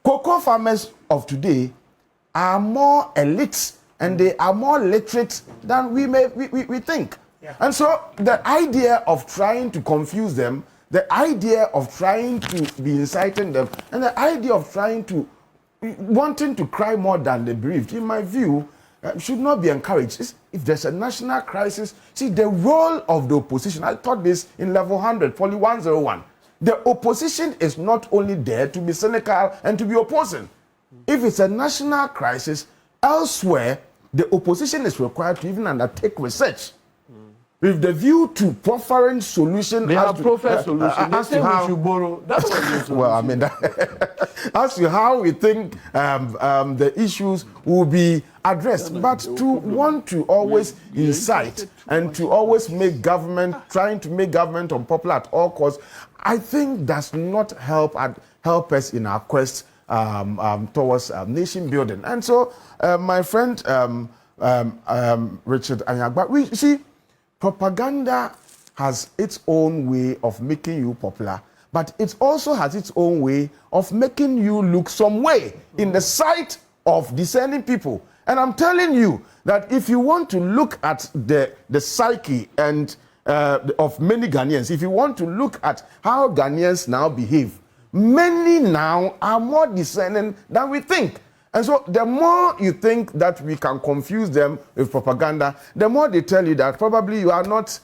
cocoa farmers of today are more elite and they are more literate than we think. Yeah. And so the idea of trying to confuse them, the idea of trying to be inciting them, and the idea of trying to wanting to cry more than the bereaved, in my view, should not be encouraged. If there's a national crisis, see the role of the opposition. I taught this in level 100, poly 101. The opposition is not only there to be cynical and to be opposing. If it's a national crisis, elsewhere, the opposition is required to even undertake research. With the view to proffering solution. They have proffered solution. As to how we should borrow. That's what well, I mean, as to how we think the issues will be addressed, but to want to always incite and to always make government, trying to make government unpopular at all costs, I think does not help us in our quest towards nation building. And so, my friend Richard Anyagba, we see. Propaganda has its own way of making you popular, but it also has its own way of making you look some way in the sight of discerning people. And I'm telling you that if you want to look at the psyche and of many Ghanaians, if you want to look at how Ghanaians now behave, many now are more discerning than we think. And so the more you think that we can confuse them with propaganda, the more they tell you that probably you are not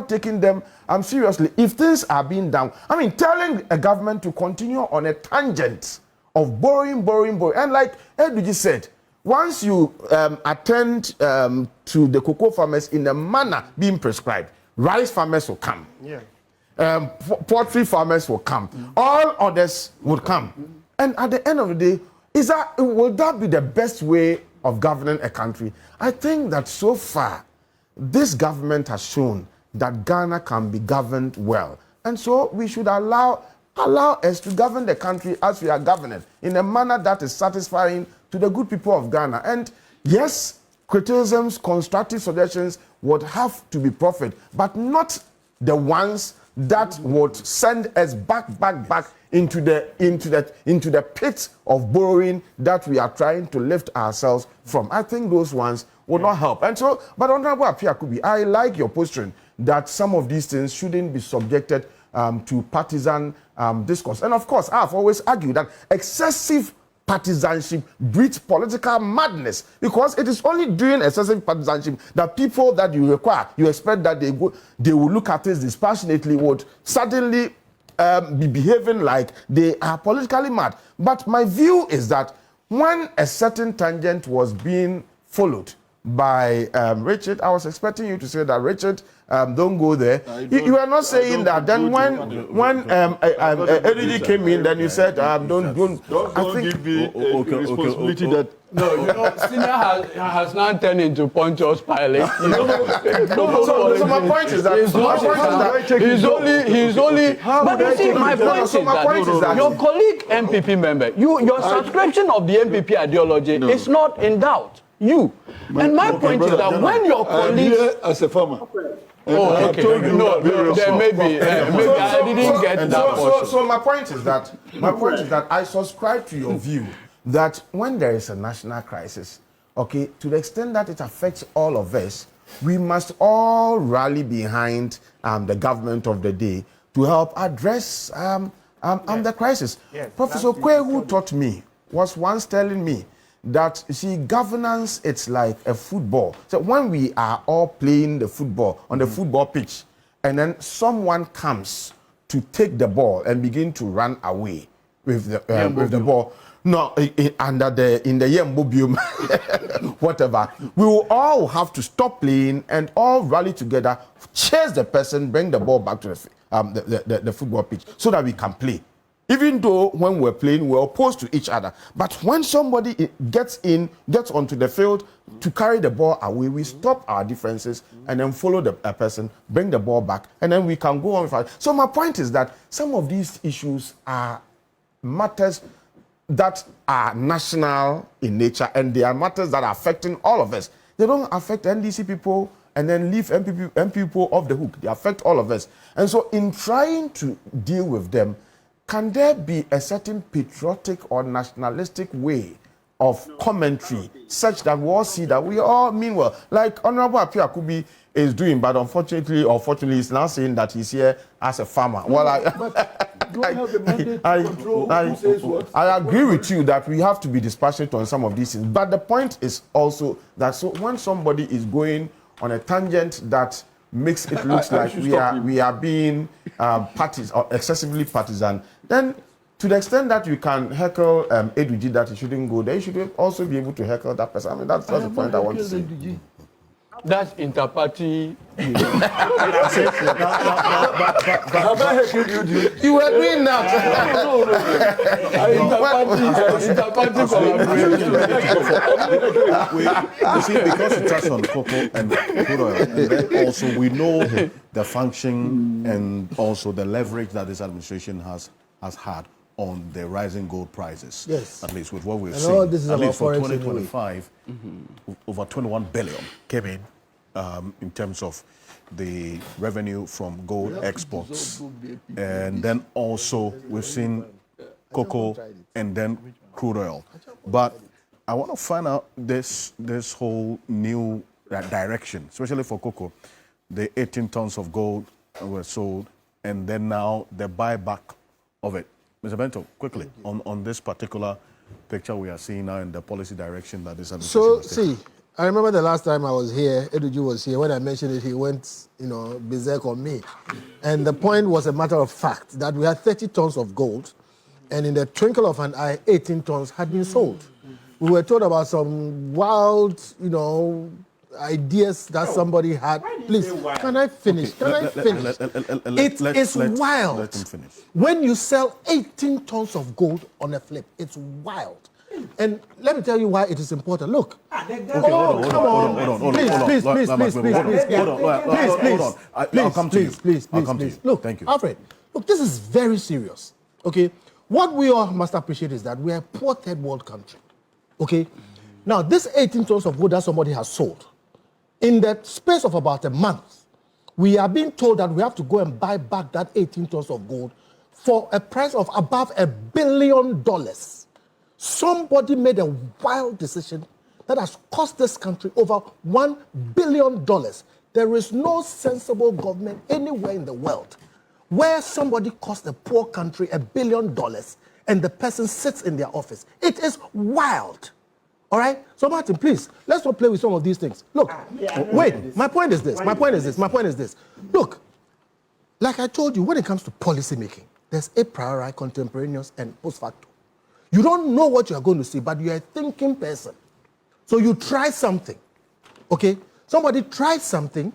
taking them seriously. If things are being done, I mean, telling a government to continue on a tangent of borrowing, and like Edwige said, once you attend to the cocoa farmers in the manner being prescribed, rice farmers will come. Yeah. Poultry farmers will come. All others will come. And at the end of the day, will that be the best way of governing a country? I think that so far, this government has shown that Ghana can be governed well. And so we should allow us to govern the country as we are governing in a manner that is satisfying to the good people of Ghana. And yes, criticisms, constructive suggestions would have to be proffered, but not the ones that would send us back into the pit of borrowing that we are trying to lift ourselves from. I think those ones will not help. And so, but Honorable Apia Kubi, I like your posturing that some of these things shouldn't be subjected to partisan discourse. And of course, I've always argued that excessive partisanship breeds political madness, because it is only during excessive partisanship that people that you require, you expect that they will look at this dispassionately, would suddenly be behaving like they are politically mad. But my view is that when a certain tangent was being followed by Richard, I was expecting you to say that, Richard, don't go there. You were not saying that. Then when Edwige came in, then you said, don't give me responsibility that. No, you know, Senior has now turned into Pontius Pilate. So my point is that he's only. But you see, my point is that your colleague MPP member, your subscription of the MPP ideology is not in doubt. And my point is that when your colleagues, as a farmer. Oh, okay. No, there may be. I didn't get that. So my point is that I subscribe to your view that when there is a national crisis, okay, to the extent that it affects all of us, we must all rally behind the government of the day to help address the crisis. Yes, Professor Kwe, who taught me, was once telling me that, you see, governance, it's like a football. So when we are all playing the football on the football pitch, and then someone comes to take the ball and begin to run away with the ball, no, in the Yembobium, whatever, we will all have to stop playing and all rally together, chase the person, bring the ball back to the football pitch so that we can play. Even though when we're playing, we're opposed to each other. But when somebody gets onto the field to carry the ball away, we stop our differences and then follow the person, bring the ball back, and then we can go on with it. So my point is that some of these issues are matters that are national in nature, and they are matters that are affecting all of us. They don't affect NDC people and then leave MP people off the hook. They affect all of us. And so in trying to deal with them, can there be a certain patriotic or nationalistic way of commentary such that we all see that we all mean well? Like Honorable Apia Kubi is doing, but unfortunately or fortunately, he's now saying that he's here as a farmer. Well, I agree with you that we have to be dispassionate on some of these things. But the point is also that so when somebody is going on a tangent that makes it look like we are being parties or excessively partisan, then to the extent that you can heckle Eduji that he shouldn't go there, you should also be able to heckle that person. I mean, that's the point I want to say. That's interparty. You were doing that. Interparty collaboration. You see, because it touches on cocoa and crude oil, and then also we know the function and also the leverage that this administration has had on the rising gold prices. Yes. At least with what we've seen. At least for 2025, over 21 billion came in terms of the revenue from gold exports. And then also we've seen cocoa and then crude oil. But I want to find out this whole new direction, especially for cocoa. The 18 tons of gold were sold, and then now the buyback of it. Mr. Bentil, quickly, on this particular picture we are seeing now in the policy direction that this administration So, see, I remember the last time I was here, Eduji was here, when I mentioned it, he went, berserk on me. And the point was a matter of fact, that we had 30 tons of gold, and in the twinkle of an eye, 18 tons had been sold. We were told about some wild, ideas that somebody had. Please, can I finish? Can I finish? It is wild. Let him finish. When you sell 18 tons of gold on a flip, it's wild. And let me tell you why it is important. Look. Okay, hold on. Please. I'll come to you. Please. Look, Thank you. Alfred, look, this is very serious. Okay? What we all must appreciate is that we are a poor third world country. Okay? Now, this 18 tons of gold that somebody has sold, in the space of about a month, we are being told that we have to go and buy back that 18 tons of gold for a price of above $1 billion. Somebody made a wild decision that has cost this country over $1 billion. There is no sensible government anywhere in the world where somebody cost a poor country $1 billion and the person sits in their office. It is wild. All right? So, Martin, please, let's not play with some of these things. Look, wait, my point is this. Look, like I told you, when it comes to policy making, there's a priori, contemporaneous, and post facto. You don't know what you're going to see, but you're a thinking person. So you try something, okay? Somebody tries something,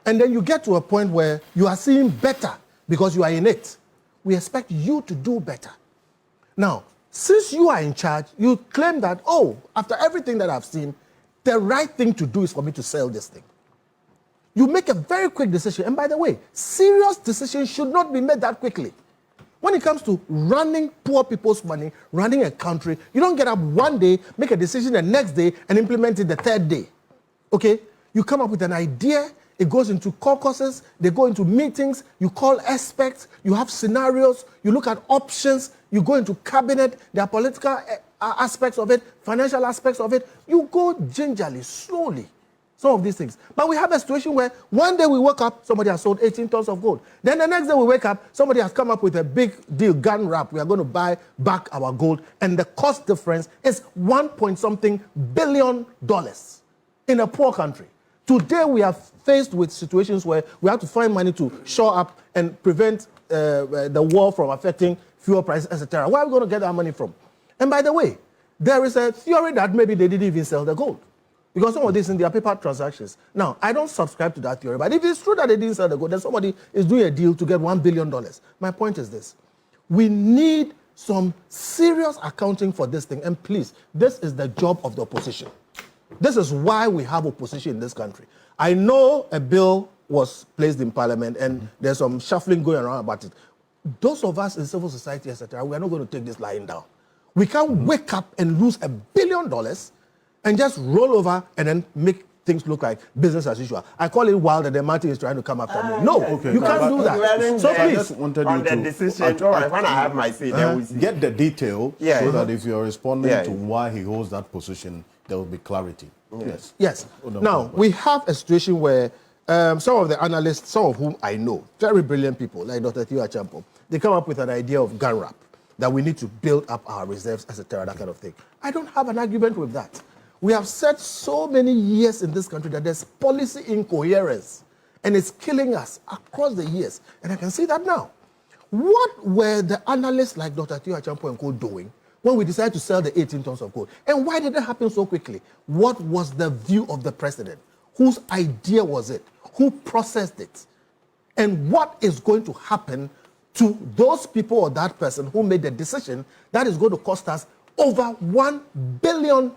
and then you get to a point where you are seeing better because you are in it. We expect you to do better. Now, since you are in charge, you claim that, after everything that I've seen, the right thing to do is for me to sell this thing. You make a very quick decision. And by the way, serious decisions should not be made that quickly. When it comes to running poor people's money, running a country, you don't get up one day, make a decision the next day, and implement it the third day. Okay? You come up with an idea, it goes into caucuses, they go into meetings, you call experts, you have scenarios, you look at options, you go into cabinet, there are political aspects of it, financial aspects of it. You go gingerly, slowly, some of these things. But we have a situation where one day we wake up, somebody has sold 18 tons of gold. Then the next day we wake up, somebody has come up with a big deal, gun wrap. We are going to buy back our gold. And the cost difference is $1.something billion in a poor country. Today we are faced with situations where we have to find money to shore up and prevent the war from affecting fuel prices, etc. Where are we going to get our money from? And by the way, there is a theory that maybe they didn't even sell the gold. Because some of these in their paper transactions. Now, I don't subscribe to that theory, but if it's true that they didn't sell the gold, then somebody is doing a deal to get $1 billion. My point is this. We need some serious accounting for this thing. And please, this is the job of the opposition. This is why we have opposition in this country. I know a bill was placed in Parliament and there's some shuffling going around about it. Those of us in civil society, etc., we are not going to take this lying down. We can't wake up and lose $1 billion and just roll over and then make things look like business as usual. I call it wild, and then Martin is trying to come after me. No, you can't do that. So please, on the decision, when I have my say, then we see. Get the detail so that if you're responding to why he holds that position, there will be clarity. Yes. Yes. Now, we have a situation where some of the analysts, some of whom I know, very brilliant people, like Dr. Theo Achampo, they come up with an idea of gun wrap, that we need to build up our reserves, etc., that kind of thing. I don't have an argument with that. We have said so many years in this country that there's policy incoherence, and it's killing us across the years, and I can see that now. What were the analysts like Dr. Theo Achampo and co doing when we decided to sell the 18 tons of gold? And why did it happen so quickly? What was the view of the president? Whose idea was it? Who processed it? And what is going to happen to those people or that person who made the decision that is going to cost us over $1 billion?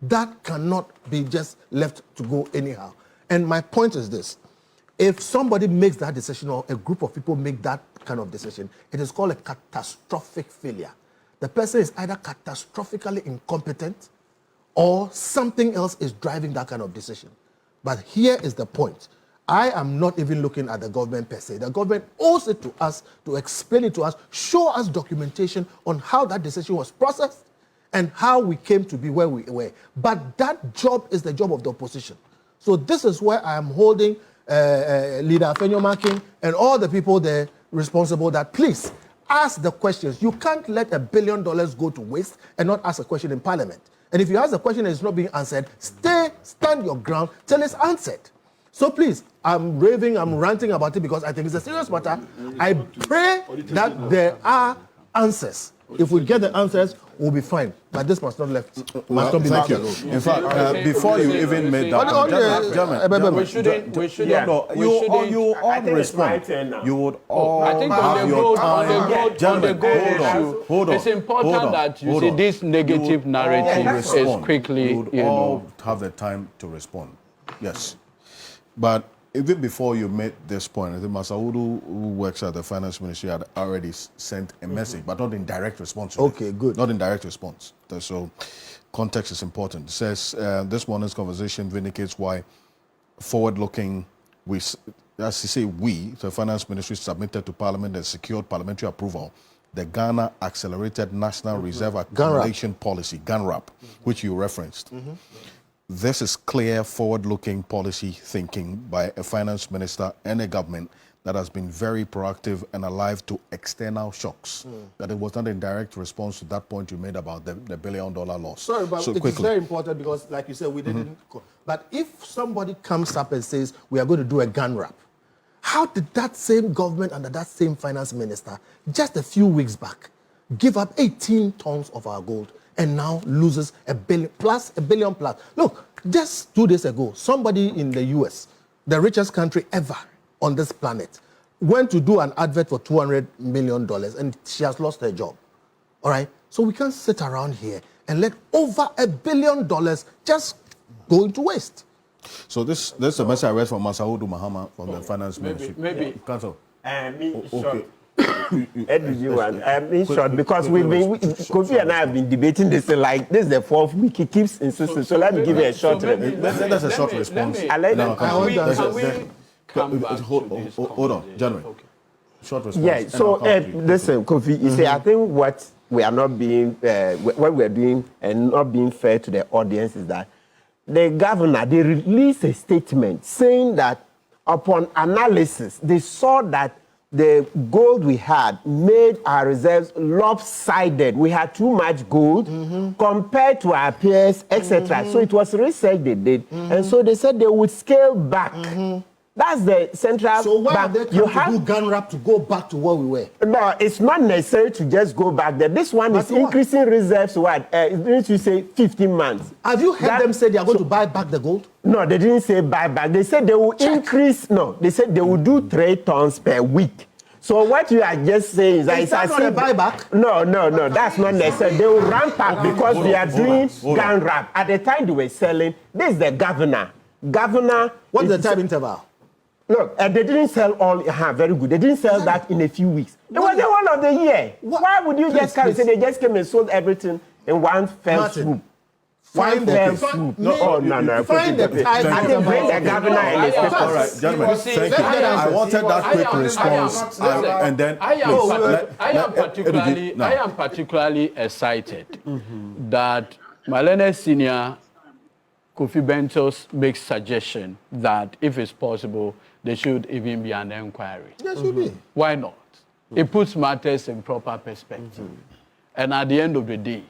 That cannot be just left to go anyhow. And my point is this. If somebody makes that decision, or a group of people make that kind of decision, it is called a catastrophic failure. The person is either catastrophically incompetent or something else is driving that kind of decision. But here is the point. I am not even looking at the government per se. The government owes it to us to explain it to us, show us documentation on how that decision was processed and how we came to be where we were. But that job is the job of the opposition. So this is where I am holding Leader Afenyo Makin and all the people there responsible that please ask the questions. You can't let $1 billion go to waste and not ask a question in Parliament. And if you ask a question and it's not being answered, stand your ground till it's answered. So please, I'm raving, I'm ranting about it because I think it's a serious matter. I pray that there are answers. If we get the answers, we'll be fine. But this must not be left alone. In fact, before you even made that, we shouldn't. You all respond. You would all have your time. Gentlemen, hold on. It's important that you see this negative narrative is quickly. You would all have the time to respond. Yes, but even before you made this point, I think Masaudu, who works at the finance ministry, had already sent a message, but not in direct response. Okay, good. Not in direct response. So context is important. It says, this morning's conversation vindicates why forward-looking, as you say, the finance ministry submitted to Parliament and secured parliamentary approval the Ghana Accelerated National Reserve Accumulation Policy, GANRAP, which you referenced. This is clear, forward-looking policy thinking by a finance minister and a government that has been very proactive and alive to external shocks. That it was not in direct response to that point you made about the $1 billion loss. Sorry, but it is very important because, like you said, we didn't. But if somebody comes up and says, we are going to do a gun wrap, how did that same government under that same finance minister, just a few weeks back, give up 18 tons of our gold and now loses $1 billion plus? Look, just 2 days ago, somebody in the US, the richest country ever on this planet, went to do an advert for $200 million and she has lost her job. All right? So we can't sit around here and let over $1 billion just go into waste. So this is a message I read from Mahama Mahama from the finance ministry. Maybe. Council. Okay. In short, because Kofi and I have been debating this, like this is the fourth week. He keeps insisting. So let me give you a short response. That's a short response. Hold on, January. Okay. Short response. Yeah. So listen, Kofi, you say I think what we are not being, what we are doing, and not being fair to the audience is that the governor they released a statement saying that upon analysis they saw that the gold we had made our reserves lopsided. We had too much gold compared to our peers, etc. So it was research they did. And so they said they would scale back. That's the central. So why are they trying to do gun wrap to go back to where we were? No, it's not necessary to just go back there. This one is increasing reserves. What? Didn't you say 15 months? Have you heard them say they are going to buy back the gold? No, they didn't say buy back. They said they will increase. No, they said they will do 3 tons per week. So what you are just saying is that not a buyback? No, that's not necessary. They will ramp up because they are doing gun wrap. At the time they were selling, this is the governor. What's the time interval? Look, they didn't sell all. Very good. They didn't sell that in a few weeks. It was the one of the year. Why would you just come and say they just came and sold everything in one fell swoop? Find the Find the ties. I think bring the governor and his papers. All right, gentlemen, thank you. I wanted that quick response, and then I am particularly excited that my learned senior Kofi Bentil makes suggestion that if it's possible, there should even be an inquiry. There should be. Why not? It puts matters in proper perspective. And at the end of the day,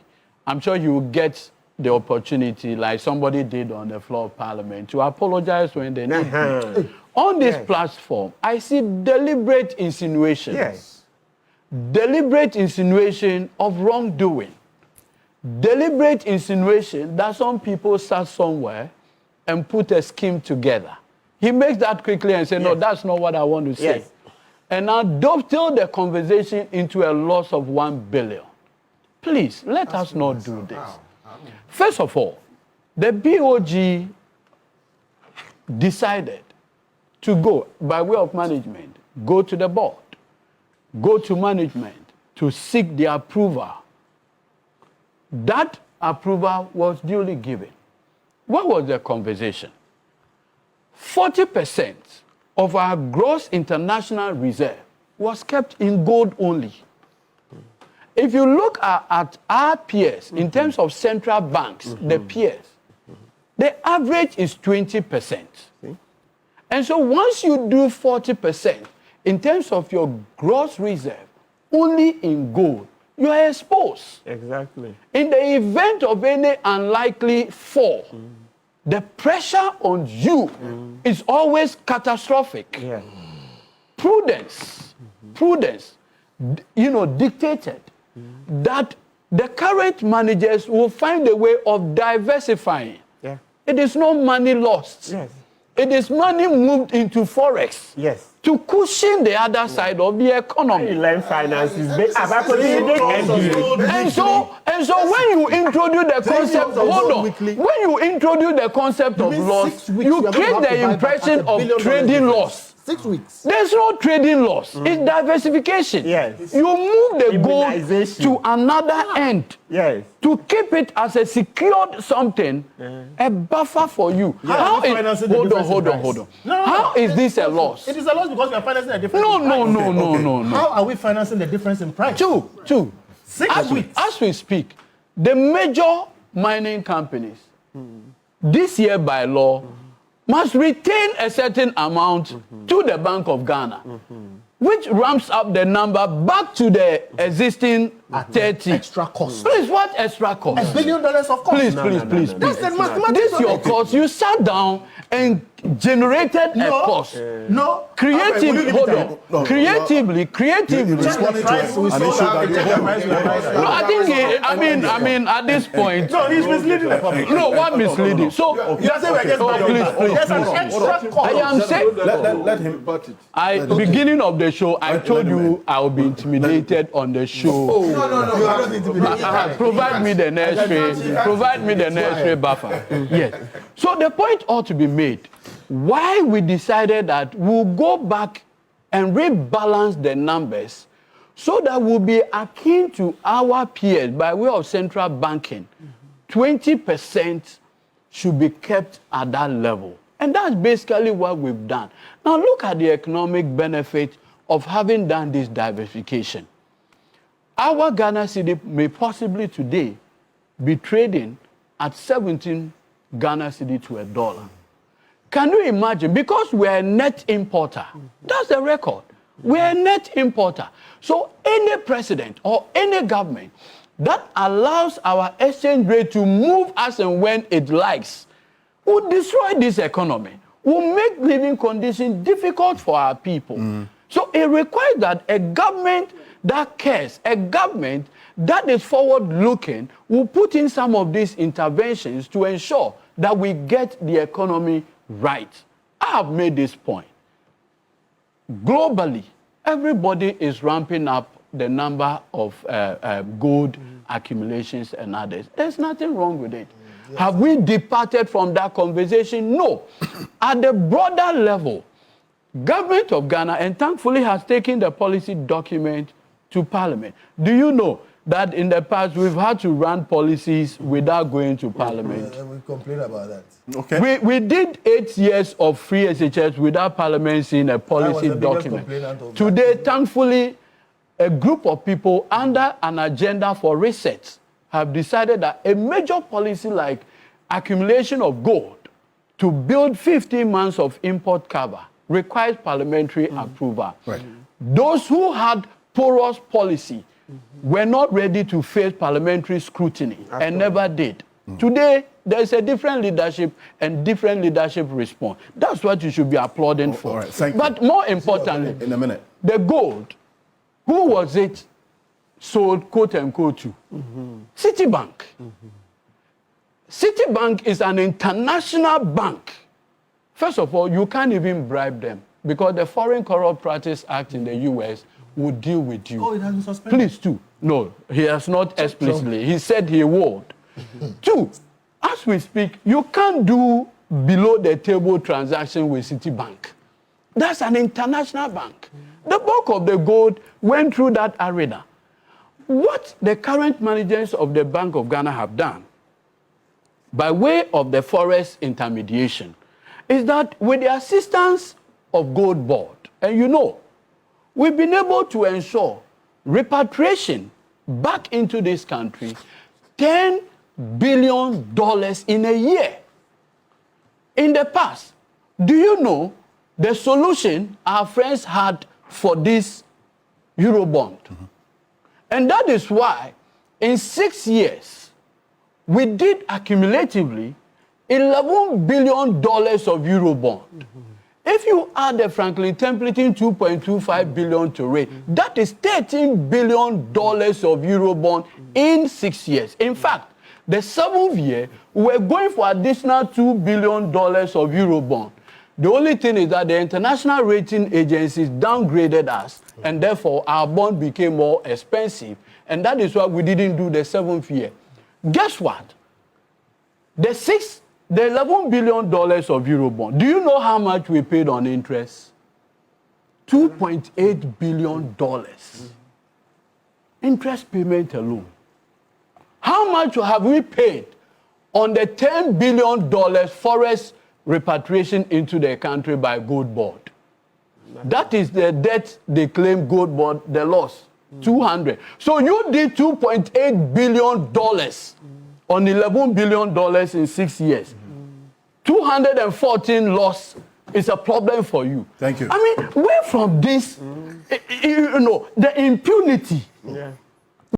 I'm sure you will get the opportunity, like somebody did on the floor of Parliament, to apologize when they need to. On this platform, I see deliberate insinuation. Yes. Deliberate insinuation of wrongdoing. Deliberate insinuation that some people sat somewhere and put a scheme together. He makes that quickly and says, no, that's not what I want to say. Yes. And now dovetail the conversation into a loss of 1 billion. Please, let us not do this. First of all, the BOG decided to go, by way of management, go to the board, go to management to seek the approval. That approval was duly given. What was the conversation? 40% of our gross international reserve was kept in gold only. If you look at our peers, in terms of central banks, the peers, the average is 20%. And so once you do 40% in terms of your gross reserve, only in gold, you are exposed. Exactly. In the event of any unlikely fall, the pressure on you is always catastrophic. Yeah. Prudence, dictated that the current managers will find a way of diversifying. Yeah. It is not money lost. Yes. It is money moved into forex. Yes. To cushion the other side of the economy. You learn finances. And so when you introduce the concept, when you introduce the concept of loss, you create the impression of trading loss. 6 weeks. There's no trading loss. It's diversification. Yes. You move the gold Immunization. to another end. Yes. To keep it as a secured something, a buffer for you. How is Hold on. How is this a loss? It is a loss because we are financing the difference. No. How are we financing the difference in price? Two. 6 weeks. As we speak, the major mining companies, this year by law, must retain a certain amount to the Bank of Ghana, which ramps up the number back to the existing 30. Extra cost. Please, what extra cost? $1 billion of cost. Please. That's the mathematics. This your cost. You sat down and generated a cost. No. Creatively, hold on. Creatively. responding to an issue that No, I mean, at this point. No, he's misleading the public. No, what misleading? So, You are saying we're against please. There's an extra cost. I am saying, let him. beginning of the show, I told you I will be intimidated on the show. No. You are not intimidated. Provide me the necessary buffer. Yes. So the point ought to be made. Why we decided that we'll go back and rebalance the numbers so that we'll be akin to our peers by way of central banking. 20% should be kept at that level. And that's basically what we've done. Now look at the economic benefit of having done this diversification. Our Ghana cedi may possibly today be trading at 17 Ghana cedi to $1. Can you imagine? Because we're a net importer. That's the record. We're a net importer. So any president or any government that allows our exchange rate to move as and when it likes will destroy this economy, will make living conditions difficult for our people. So it requires that a government that cares, a government that is forward-looking, will put in some of these interventions to ensure that we get the economy right. I have made this point. Globally, everybody is ramping up the number of gold accumulations and others. There's nothing wrong with it. Yes. Have we departed from that conversation? No. At the broader level, Government of Ghana, and thankfully has taken the policy document to Parliament. Do you know that in the past we've had to run policies without going to Parliament. We complain about that. Okay. We did 8 years of free SHS without Parliament seeing a policy document. Today, thankfully, a group of people under an agenda for research have decided that a major policy like accumulation of gold to build 15 months of import cover requires parliamentary approval. Right. Those who had porous policy were not ready to face parliamentary scrutiny and never did. Today, there's a different leadership and different leadership response. That's what you should be applauding for. All right, thank you. But more importantly, In a minute. the gold, who was it sold, quote unquote, to? Citibank. Citibank is an international bank. First of all, you can't even bribe them because the Foreign Corrupt Practice Act in the US would deal with you. Oh, it has been suspended? Please, too. No, he has not explicitly. He said he would. Two, as we speak, you can't do below the table transaction with Citibank. That's an international bank. The bulk of the gold went through that arena. What the current managers of the Bank of Ghana have done, by way of the forest intermediation, is that with the assistance of Gold Board, and you know, we've been able to ensure repatriation back into this country, $10 billion in a year. In the past, do you know the solution our friends had for this Eurobond? And that is why in 6 years, we did accumulatively $11 billion of Eurobond. If you add the Franklin Templeton $2.25 billion to rate, that is $13 billion of Eurobond in 6 years. In fact, the 7th year, we're going for additional $2 billion of Eurobond. The only thing is that the international rating agencies downgraded us, and therefore our bond became more expensive. And that is why we didn't do the 7th year. Guess what? The $11 billion of Eurobond, do you know how much we paid on interest? $2.8 billion. Interest payment alone. How much have we paid on the $10 billion forest repatriation into the country by Gold Board? That is the debt they claim Gold Board, the loss, 200. So you did $2.8 billion on $11 billion in 6 years. 214 loss is a problem for you. Thank you. I mean, where from this, you know, the impunity